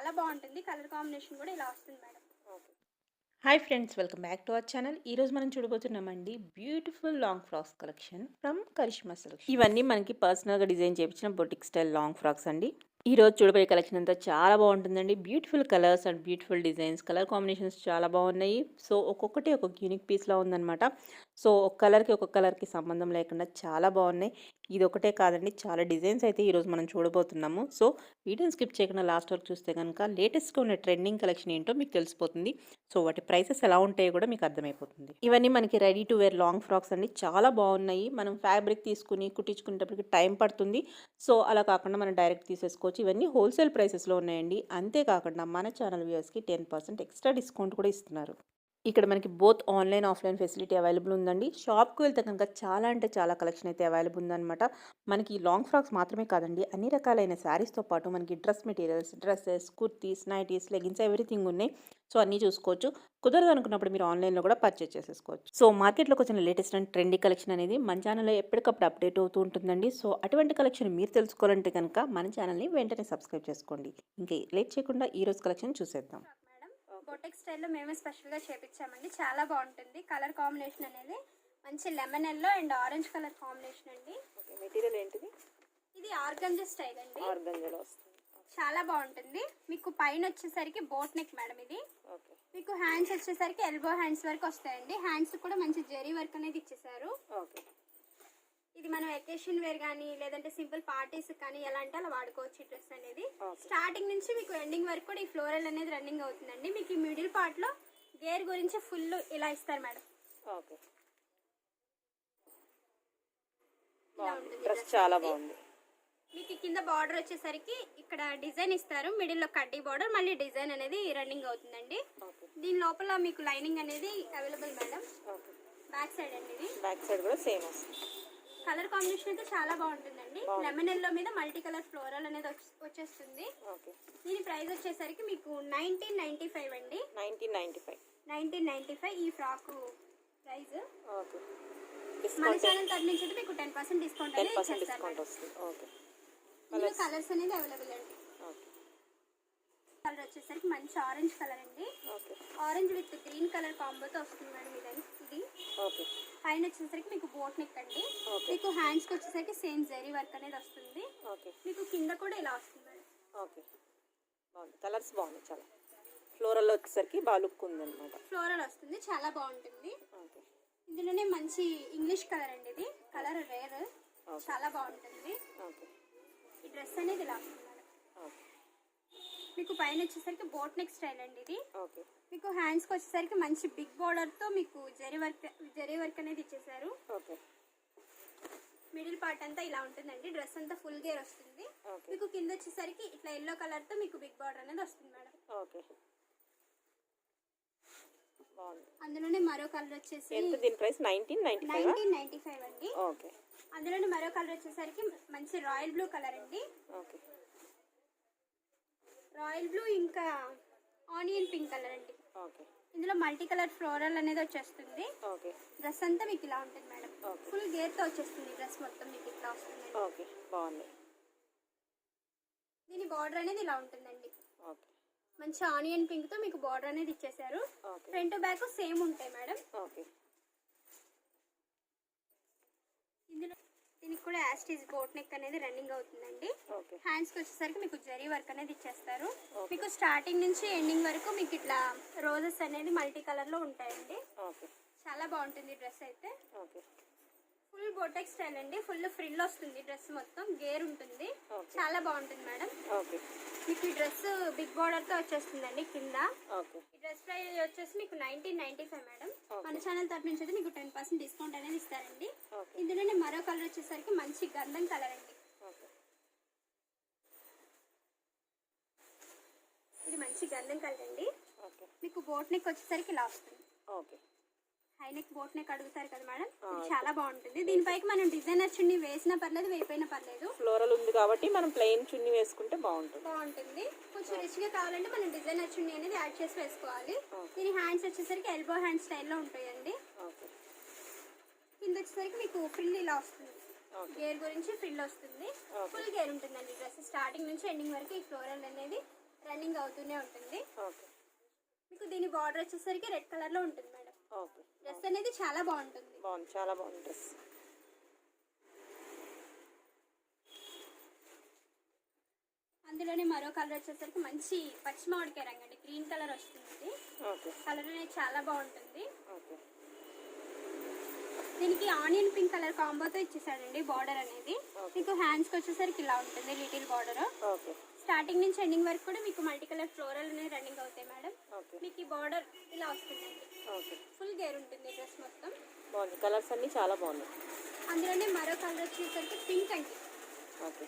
చాలా బాగుంటుంది. Colour combination కూడా ఇలా వస్తుంది madam. Hi friends, welcome back to our channel. ఈరోజు మనం చూడబోతున్నామండి beautiful long frocks collection from Karishma selection. ఇవన్నీ మనకి పర్సనల్గా డిజైన్ చేయించిన బొటిక్ స్టైల్ లాంగ్ ఫ్రాక్స్ అండి. ఈరోజు చూడబోయే కలెక్షన్ అంతా చాలా బాగుంటుందండి. Beautiful colours and beautiful designs, colour combinations చాలా బాగున్నాయి. సో ఒక్కొక్కటి ఒక్కొక్క యూనిక్ పీస్లా ఉందన్నమాట. సో ఒక కలర్కి సంబంధం లేకుండా చాలా బాగున్నాయి. ఇది ఒకటే కాదండి, చాలా డిజైన్స్ అయితే ఈరోజు మనం చూడబోతున్నాము. సో వీడియోని స్కిప్ చేయకుండా లాస్ట్ వరకు చూస్తే కనుక లేటెస్ట్గా ఉన్న ట్రెండింగ్ కలెక్షన్ ఏంటో మీకు తెలిసిపోతుంది. సో వాటి ప్రైసెస్ ఎలా ఉంటాయో కూడా మీకు అర్థమైపోతుంది. ఇవన్నీ మనకి ready to wear long frocks అండి, చాలా బాగున్నాయి. మనం ఫ్యాబ్రిక్ తీసుకుని కుట్టించుకునేటప్పటికి టైం పడుతుంది. సో అలా కాకుండా మనం డైరెక్ట్ తీసేసుకోవచ్చు. ఇవన్నీ హోల్సేల్ ప్రైసెస్లో ఉన్నాయండి. అంతేకాకుండా మన ఛానల్ వ్యూవర్స్కి 10% ఎక్స్ట్రా డిస్కౌంట్ కూడా ఇస్తున్నారు. ఇక్కడ మనకి both online offline facility available ఉందండి. షాప్కి వెళ్తే కనుక చాలా అంటే చాలా కలెక్షన్ అయితే అవైలబుల్ ఉందన్నమాట. మనకి లాంగ్ ఫ్రాక్స్ మాత్రమే కాదండి, అన్ని రకాలైన శారీస్తో పాటు మనకి dress materials, dresses, kurtis, nighties, leggings everything ఉన్నాయి. సో అన్నీ చూసుకోవచ్చు. కుదరదు అనుకున్నప్పుడు మీరు ఆన్లైన్లో కూడా పర్చేస్ చేసేసుకోవచ్చు. సో మార్కెట్లోకి వచ్చిన లేటెస్ట్ అండ్ ట్రెండీ కలెక్షన్ అనేది మన ఛానల్లో ఎప్పటికప్పుడు అప్డేట్ అవుతూ ఉంటుందండి. సో అటువంటి కలెక్షన్ మీరు తెలుసుకోవాలంటే కనుక మన ఛానల్ని వెంటనే సబ్స్క్రైబ్ చేసుకోండి. ఇంకా లేట్ చేయకుండా ఈరోజు కలెక్షన్ చూసేద్దాం. బొటిక్ స్టైల్లో మేమే స్పెషల్గా చేపించామండి. చాలా బాగుంటుంది. కలర్ కాంబినేషన్ అనేది మంచి lemon yellow and orange colour combination అండి. మెటీరియల్ ఏంటిది? ఇది ఆర్గంజా స్టైల్ అండి. ఆర్గంజాలో వస్తుంది. చాలా బాగుంటుంది. మీకు పైన వచ్చేసరికి బోట్ నెక్ మేడం. ఇది మీకు హ్యాండ్స్ వచ్చేసరికి ఎల్బో హ్యాండ్స్ వరకు వస్తాయండి. హ్యాండ్స్ కూడా మంచి జెరీ వర్క్ అనేది ఇచ్చేసారు. ఇది మనం ఎకేషన్ వేర్ కానీ లేదంటే సింపుల్ పార్టీస్ కానీ ఎలా అంటే అలా వాడుకోవచ్చు. ఈ డ్రెస్ అనేది స్టార్టింగ్ నుంచి మీకు ఎండింగ్ వరకు కూడా ఈ ఫ్లోరల్ అనేది రన్నింగ్ అవుతుందండి. మీకు ఈ మిడిల్ పార్ట్ లో గేర్ గురించి ఫుల్ ఇలా ఇస్తారు మేడం. చాలా బాగుంది. మీకు కింద బార్డర్ వచ్చేసరికి ఇక్కడ డిజైన్ ఇస్తారు. మిడిల్ లో కడ్డీ బార్డర్, మళ్ళీ డిజైన్ అనేది రన్నింగ్ అవుతుందండి. దీని లోపల మీకు లైనింగ్ అనేది అవైలబుల్ మేడం. బ్యాక్ సైడ్ అండి, ఇది బ్యాక్ సైడ్ కూడా సేమ్ వస్తుంది. కలర్ కాంబినేషన్ అయితే చాలా బాగుంటుందండి. లెమన్ ఎల్లో మీద మల్టీ కలర్ ఫ్లోరల్ అనేది వచ్చేస్తుంది. దీని ప్రైస్ వచ్చేసరికి మీకు 1995 అండి. 1995 ఈ ఫ్రాక్ ప్రైస్. మన ఛానల్ తరఫు నుంచి అయితే మీకు 10% డిస్కౌంట్ అనేది ఇచ్చేస్తారు. కలర్స్ అనేది అవైలబుల్ అండి. కలర్ వచ్చేసరికి మంచి ఆరెంజ్ కలర్ అండి. ఆరెంజ్ విత్ గ్రీన్ కలర్ కాంబోతో వస్తుంది మేడం. ఇది పైన వచ్చేసరికి మీకు బోట్ నెక్ అండి. మీకు హ్యాండ్స్కి వచ్చేసరికి సేమ్ జరీ వర్క్ అనేది వస్తుంది. మీకు కింద కూడా ఇలా వస్తుంది మేడం. కలర్స్ బాగున్నాయి. చాలా ఫ్లోరల్ వచ్చేసరికి బాగా లుక్ ఉంది అనమాట. ఫ్లోరల్ వస్తుంది, చాలా బాగుంటుంది. ఇందులోనే మంచి ఇంగ్లీష్ కలర్ అండి. ఇది కలర్ రేర్, చాలా బాగుంటుంది. ఈ డ్రెస్ అనేది ఇలా వస్తుంది మేడం. మీకు పైన వచ్చేసరికి బోట్ నెక్ స్టైల్ అండి. ఇది మీకు హ్యాండ్స్కి వచ్చేసరికి మంచి బిగ్ బార్డర్ తో మీకు జరీ వర్క్ అనేది ఇచ్చేసారు. మిడిల్ పార్ట్ అంతా ఇలా ఉంటుందండి. డ్రెస్ అంతా ఫుల్ గేర్ వస్తుంది. మీకు కింద వచ్చేసరికి ఇట్లా ఎల్లో కలర్ తో మీకు బిగ్ బార్డర్ అనేది వస్తుంది మేడం. అందులోనే మరో కలర్ వచ్చేసి దీని ప్రైస్ 1995 అండి. అందులోనే మరో కలర్ వచ్చేసరికి మంచి రాయల్ బ్లూ కలర్ అండి. రాయల్ బ్లూ ఇంకా ఆనియన్ పింక్ కలర్ అండి. ఇందులో మల్టీ కలర్ ఫ్లోరల్ అనేది వచ్చేస్తుంది. డ్రెస్ అంతా మీకు ఇలా ఉంటుంది మేడం. ఫుల్ గేర్ తో వచ్చేస్తుంది. డ్రెస్ మొత్తం మీకు ఇట్లా వస్తుంది. దీని బార్డర్ అనేది ఇలా ఉంటుందండి. మంచి ఆనియన్ పింక్ తో మీకు బార్డర్ అనేది ఇచ్చేసారు. ఫ్రంట్ బ్యాక్ సేమ్ ఉంటాయి మేడం. ఇందులో దీనికి కూడా యాస్టీజ్ బోట్ నెక్ అనేది రన్నింగ్ అవుతుందండి. హ్యాండ్స్ కి వచ్చేసరికి మీకు జరీ వర్క్ అనేది ఇచ్చేస్తారు. మీకు స్టార్టింగ్ నుంచి ఎండింగ్ వరకు మీకు ఇట్లా రోజెస్ అనేది మల్టీ కలర్ లో ఉంటాయండి. చాలా బాగుంటుంది డ్రెస్ అయితే. ఫుల్ బోటెక్ స్టైల్ అండి. ఫుల్ ఫ్రిల్ వస్తుంది. డ్రెస్ మొత్తం గేర్ ఉంటుంది. చాలా బాగుంటుంది మేడం. మీకు ఈ డ్రెస్ బిగ్ బార్డర్ తో వచ్చేస్తుందండి కింద. ఈ డ్రెస్ ప్రైస్ వచ్చేసి మీకు 1995 మేడం. మన ఛానల్ తరఫు నుంచి అయితే మీకు 10% డిస్కౌంట్ అనేది ఇస్తారండి. ఇందులోనే మరో కలర్ వచ్చేసరికి మంచి గంధం కలర్ అండి. ఇది మంచి గంధం కలర్ అండి. మీకు బోట్ నెక్ వచ్చేసరికి ఇలా వస్తుంది. హై నెక్ బోట్ నెక్ అడుగుతారు కదా మేడం, చాలా బాగుంటుంది. దీనిపైకి మనం డిజైనర్ చున్నీ వేసినా పర్లేదు, వేయిపోయినా పర్లేదు. ఫ్లోరల్ ఉంది కాబట్టి మనం ప్లెయిన్ చున్నీ వేసుకుంటే బాగుంటుంది. కొంచెం రిచ్ గా కావాలంటే మనం డిజైనర్ చున్నీ అనేది యాడ్ చేసి వేసుకోవాలి. దీని హ్యాండ్స్ వచ్చేసరికి ఎల్బో హ్యాండ్ స్టైల్లో ఉంటాయండి. కింద వచ్చేసరికి మీకు ఫ్రిల్ ఇలా వస్తుంది. గేర్ గురించి ఫ్రిల్ వస్తుంది. ఫుల్ గేర్ ఉంటుందండి డ్రెస్ స్టార్టింగ్ నుంచి ఎండింగ్ వరకు. ఈ ఫ్లోరల్ అనేది రన్నింగ్ అవుతూనే ఉంటుంది. ఓకే. మీకు దీని బార్డర్ వచ్చేసరికి రెడ్ కలర్లో ఉంటుంది మేడం. ఓకే. డ్రెస్ అనేది చాలా బాగుంటుంది. బాగుంది, చాలా బాగుంది డ్రెస్. అందులోనే మరో కలర్ వచ్చేసరికి మంచి పచ్చి మామిడికాయ రంగు అండి, గ్రీన్ కలర్ వస్తుంది. ఓకే. కలర్ అనేది చాలా బాగుంటుంది. ఓకే. దీనికి ఆనియన్ పింక్ కలర్ కాంబోతో ఇచ్చేసాడండి బార్డర్ అనేది. మీకు హ్యాండ్స్కి వచ్చేసరికి ఇలా ఉంటుంది లిటిల్ బార్డర్. ఓకే. స్టార్టింగ్ నుంచి ఎండింగ్ వరకు కూడా మీకు మల్టీ కలర్ ఫ్లోరల్ అనేది రన్నింగ్ అవుతాయి మేడం. ఓకే. మీకు ఈ బార్డర్ ఇలా వస్తుందండి. ఓకే. ఫుల్ గేర్ ఉంటుంది డ్రెస్ మొత్తం. బాగుంది, కలర్స్ అన్నీ చాలా బాగున్నాయి. అందులోనే మరో కలర్ వచ్చేసరికి పింక్ అండి. ఓకే.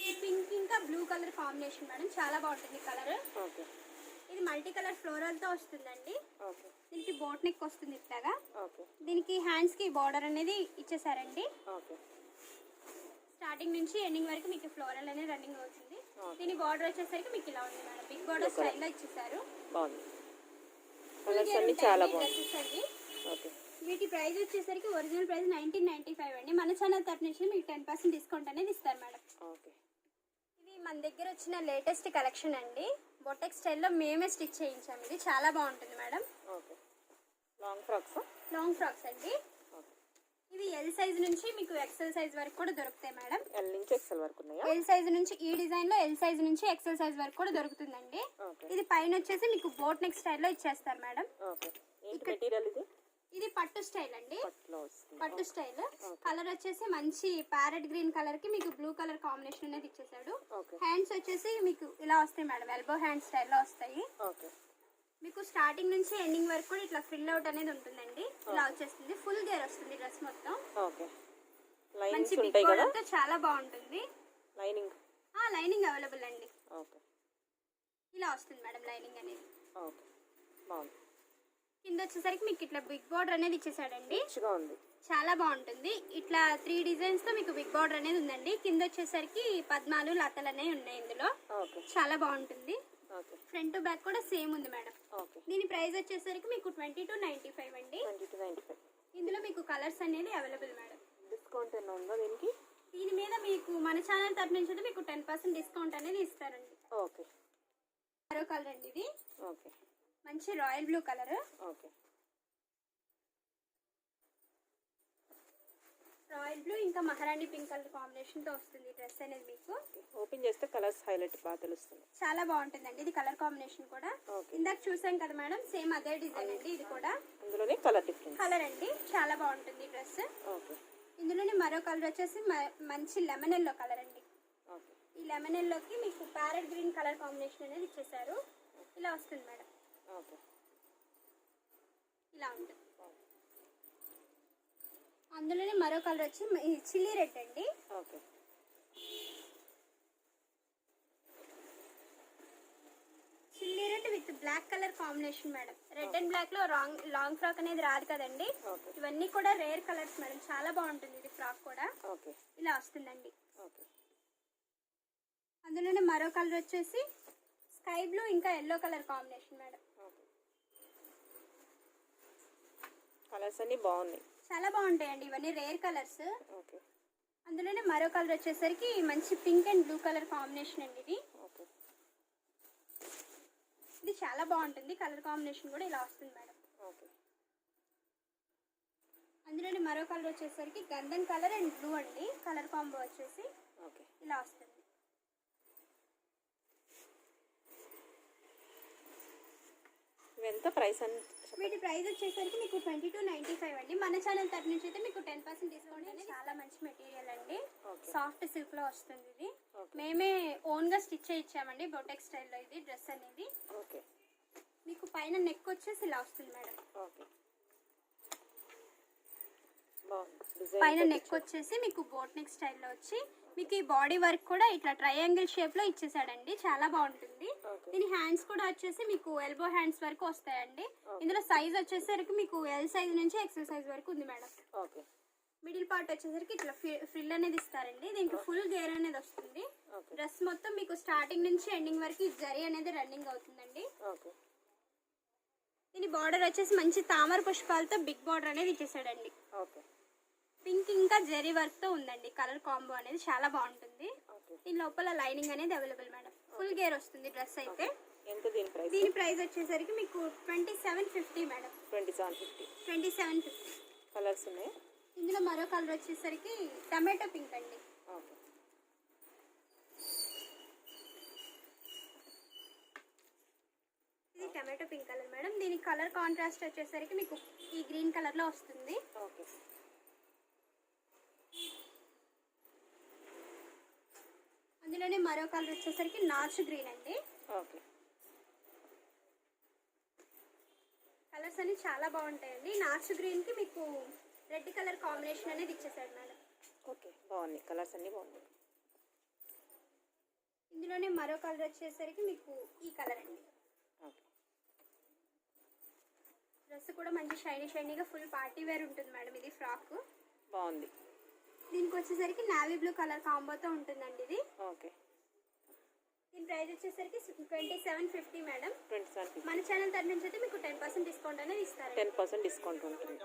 ఈ పింక్ ఇంకా బ్లూ కలర్ కాంబినేషన్ మేడం, చాలా బాగుంటుంది కలర్. ఓకే. ఇది మల్టీ కలర్ ఫ్లోరల్తో వస్తుందండి. ఓకే. దీనికి బోట్ నెక్ వస్తుంది ఇట్లాగా. ఓకే. దీనికి హ్యాండ్స్కి బార్డర్ అనేది ఇచ్చేసారండి. ఓకే. స్టార్టింగ్ నుంచి ఎండింగ్ వరకు మీకు ఫ్లోరల్ అనేది రన్నింగ్ అవుతుంది. Okay. దీని బార్డర్ వచ్చేసరికి మీకు ఇలా ఉంది మేడం, బిగ్ బార్డర్ స్టైల్లో ఇచ్చేసారు. బాగుంది, కలర్స్ అన్నీ చాలా బాగుంది. డ్రెస్సెస్ అండి. ఓకే. వీటి ప్రైస్ వచ్చేసరికి ఒరిజినల్ ప్రైస్ 1995 అండి. మన ఛానల్ తరఫు నుంచి మీకు 10% డిస్కౌంట్ అనేది ఇస్తారు మేడం. ఓకే. ఇది మన దగ్గర వచ్చిన లేటెస్ట్ కలెక్షన్ అండి. బొటెక్ స్టైల్లో మేమే స్టిచ్ చేయించాము. ఇది చాలా బాగుంటుంది madam. Okay. Long frocks. Long frocks అండి. ఓకే. ఇవి ఎల్ సైజ్ నుంచి మీకు ఎక్సెల్ సైజ్ వరకు కూడా దొరుకుతాయి మేడం. ఎల్ నుంచి ఎక్సెల్ వరకు ఉన్నాయా? ఎల్ సైజ్ నుంచి ఈ డిజైన్ లో ఎల్ సైజ్ నుంచి ఎక్సెల్ సైజ్ వరకు కూడా దొరుకుతుందండి. ఓకే. ఇది పైన వచ్చేసి మీకు బోట్ నెక్ స్టైల్లో ఇచ్చేస్తారు మేడం. ఓకే. ఏంటి మెటీరియల్ ఇది? ఇది పట్టు స్టైల్ అండి. పట్టులో వస్తుంది. పట్టు స్టైల్. కలర్ వచ్చేసి మంచి ప్యారెట్ గ్రీన్ కలర్ కి మీకు బ్లూ కలర్ కాంబినేషన్ అనేది ఇచ్చేసాడు. ఓకే. హ్యాండ్స్ వచ్చేసి మీకు ఇలా వస్తాయి మేడం, ఎల్బో హ్యాండ్ స్టైల్లో వస్తాయి. ఓకే. మీకు స్టార్టింగ్ నుంచి ఎండింగ్ వరకు కూడా ఇట్లా ఫిల్ అవుట్ అనేది ఉంటుందండి. ఇలా వచ్చేస్తుంది, ఫుల్ గేర్ వస్తుంది డ్రెస్ మొత్తం. ఓకే. లైనింగ్స్ మంచి బిగ్ ఉంటాయి కదా? బార్డర్ తో చాలా బాగుంటుంది. లైనింగ్. లైనింగ్ అవైలబుల్ అండి. ఓకే. ఇలా వస్తుంది మేడం లైనింగ్ అనేది. ఓకే. బాగుంది. కింద వచ్చేసరికి మీకు ఇట్లా బిగ్ బార్డర్ అనేది ఇచ్చేసాడండి. రిచ్గా ఉంది, చాలా బాగుంటుంది. ఇట్లా 3 డిజైన్స్ తో మీకు బిగ్ బార్డర్ అనేది ఉందండి. కింద వచ్చేసరికి పద్మాలు లతలు అనేవి ఉన్నాయి ఇందులో. ఓకే. చాలా బాగుంటుంది. ఓకే. ఫ్రంట్ టు బ్యాక్ కూడా సేమ్ ఉంది మేడం. ఓకే. దీని ప్రైస్ వచ్చేసరికి మీకు 2295 అండి. 2295. ఇందులో మీకు కలర్స్ అనేది అవైలబుల్ మేడం. డిస్కౌంట్ ఏమైనా ఉందా దీనికి? దీని మీద మీకు మన ఛానల్ తరఫు నుంచి అయితే మీకు 10% డిస్కౌంట్ అనేది ఇస్తారండి. ఓకే. మరో కలర్ అండి ఇది. ఓకే. మంచి royal blue colour. Okay. Royal blue ఇంకా మహారాణి పింక్ కలర్ కాంబినేషన్ తో వస్తుంది డ్రెస్ అనేది మీకు. ఓపెన్ చేస్తే కలర్స్ హైలైట్ బాగా తెలుస్తుంది. చాలా బాగుంటుందండి ఇది కలర్ కాంబినేషన్ కూడా. ఓకే. ఇందాక చూసాం కదా మేడం, సేమ్ అదే డిజైన్ అండి ఇది కూడా. ఇందులోనే కలర్ డిఫరెన్స్. కలర్ అండి, చాలా బాగుంటుంది డ్రెస్. ఓకే. ఇందులోనే మరో కలర్ వచ్చేసి మంచి లెమన్ ఎల్లో కలర్ అండి. ఓకే. ఈ లెమన్ ఎల్లోకి మీకు ప్యారెట్ గ్రీన్ కలర్ కాంబినేషన్ అనేది ఇచ్చేసారు. ఇలా వస్తుంది మేడం. ఓకే. ఇలా ఉంటుంది. అందులోనే మరో కలర్ వచ్చి చిల్లీ రెడ్ అండి. Okay. Chilli red with black colour combination madam. Red and black లో లాంగ్ ఫ్రాక్ అనేది రాదు కదండి. ఓకే. ఇవన్నీ కూడా రేర్ కలర్స్ మేడం, చాలా బాగుంటుంది ఇది ఫ్రాక్ కూడా. ఓకే. ఇలా వస్తుందండి. ఓకే. అందులోనే మరో కలర్ వచ్చేసి స్కై బ్లూ ఇంకా yellow colour combination madam. Okay. Colours అన్నీ బాగున్నాయి, చాలా బాగుంటాయండి, ఇవన్నీ రేర్ కలర్స్. ఓకే. అందులోనే మరో కలర్ వచ్చేసరికి మంచి pink and blue colour combination అండి ఇది. ఓకే. ఇది చాలా బాగుంటుంది, కలర్ కాంబినేషన్ కూడా ఇలా వస్తుంది మేడం. ఓకే. అందులోనే మరో కలర్ వచ్చేసరికి గంధం కలర్ అండ్ బ్లూ అండి, కలర్ కాంబో వచ్చేసి ఓకే. ఇలా వస్తుంది. ఇవెంత ప్రైస్ అని వీటి ప్రైస్ వచ్చేసరికి మీకు 2295 అండి. మన ఛానల్ తరఫు నుంచి అయితే మీకు 10% డిస్కౌంట్ అనేది. చాలా మంచి మెటీరియల్ అండి, సాఫ్ట్ సిల్క్ లో వస్తుంది ఇది. మేమే ఓన్ గా స్టిచ్ చేయించామండి బొటెక్ స్టైల్లో ఇది డ్రెస్ అనేది. ఓకే. మీకు పైన నెక్ వచ్చేసి ఇలా వస్తుంది మేడం. ఓకే. బాగుంది. పైన నెక్ వచ్చేసి మీకు బోట్ నెక్ స్టైల్లో వచ్చి మీకు ఈ బాడీ వర్క్ కూడా ఇట్లా ట్రయాంగిల్ షేప్ లో ఇచ్చేసాడండి, చాలా బాగుంటుంది. దీని హ్యాండ్స్ కూడా వచ్చేసి మీకు ఎల్బో హ్యాండ్స్ వరకు వస్తాయండి. ఇందులో సైజ్ వచ్చేసరికి మీకు ఎల్ సైజ్ నుంచి ఎక్సెల్ సైజ్ వరకు ఉంది మేడం. ఓకే. మిడిల్ పార్ట్ వచ్చేసరికి ఇట్లా ఫ్రిల్ అనేది ఇస్తారండి. దీనికి ఫుల్ గేర్ అనేది వస్తుంది. డ్రెస్ మొత్తం మీకు స్టార్టింగ్ నుంచి ఎండింగ్ వరకు ఈ జరీ అనేది రన్నింగ్ అవుతుందండి. ఓకే. దీని బార్డర్ వచ్చేసి మంచి తామర పుష్పాలతో బిగ్ బార్డర్ అనేది ఇచ్చేసాడండి. ఓకే. పింక్ ఇంకా జరీ వర్క్ తో ఉందండి. కలర్ కాంబో అనేది చాలా బాగుంటుంది. ఓకే. దీని లోపల లైనింగ్ అనేది అవైలబుల్ మేడం. ఫుల్ గేర్ వస్తుంది డ్రెస్ అయితే. ఎంత దీని ప్రైస్? దీని ప్రైస్ వచ్చేసరికి మీకు 2750 మేడం. 2750. కలర్స్ ఉన్నాయి. ఇందులో మరో కలర్ వచ్చేసరికి టమాటో పింక్ అండి. ఓకే. ఇది టమాటో పింక్ కలర్ మేడం. దీని కలర్ కాంట్రాస్ట్ వచ్చేసరికి మీకు ఈ గ్రీన్ కలర్ లో వస్తుంది. ఓకే. అందులోనే మరో కలర్ వచ్చేసరికి నాచు గ్రీన్ అండి. ఓకే. కలర్స్ అన్ని చాలా బాగుంటాయండి. నాచు గ్రీన్ కి మీకు రెడ్ కలర్ కాంబినేషన్ అనేది ఇచ్చేసాడు మేడం. ఓకే, బాగున్నాయి కలర్స్ అన్ని బాగున్నాయి. ఇందులోనే మరో కలర్ వచ్చేసరికి మీకు ఈ కలర్ అండి. ఓకే. డ్రెస్ కూడా మంచి షైనీగా ఫుల్ పార్టీ వేర్ ఉంటుంది మేడం. ఇది ఫ్రాక్ బాగుంది. దీనికి వచ్చేసరికి నావీ బ్లూ కలర్ కాంబోతో ఉంటుందండి ఇది. ఓకే. దీని ప్రైస్ వచ్చేసరికి 2750 మేడం. 2750. మన ఛానల్ తరఫు నుంచి అయితే మీకు 10% డిస్కౌంట్ అనేది ఇస్తారు. 10% డిస్కౌంట్ ఉంటుంది.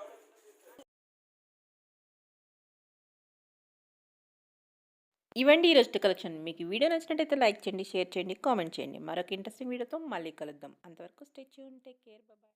ఇవండి ఈరోజు కలెక్షన్. మీకు ఈ వీడియో నచ్చినట్టయితే లైక్ చేయండి, షేర్ చేయండి, కామెంట్ చేయండి. మరొక ఇంట్రెస్టింగ్ వీడియోతో మళ్ళీ కలుద్దాం. అంతవరకు stay tune, take care, bye.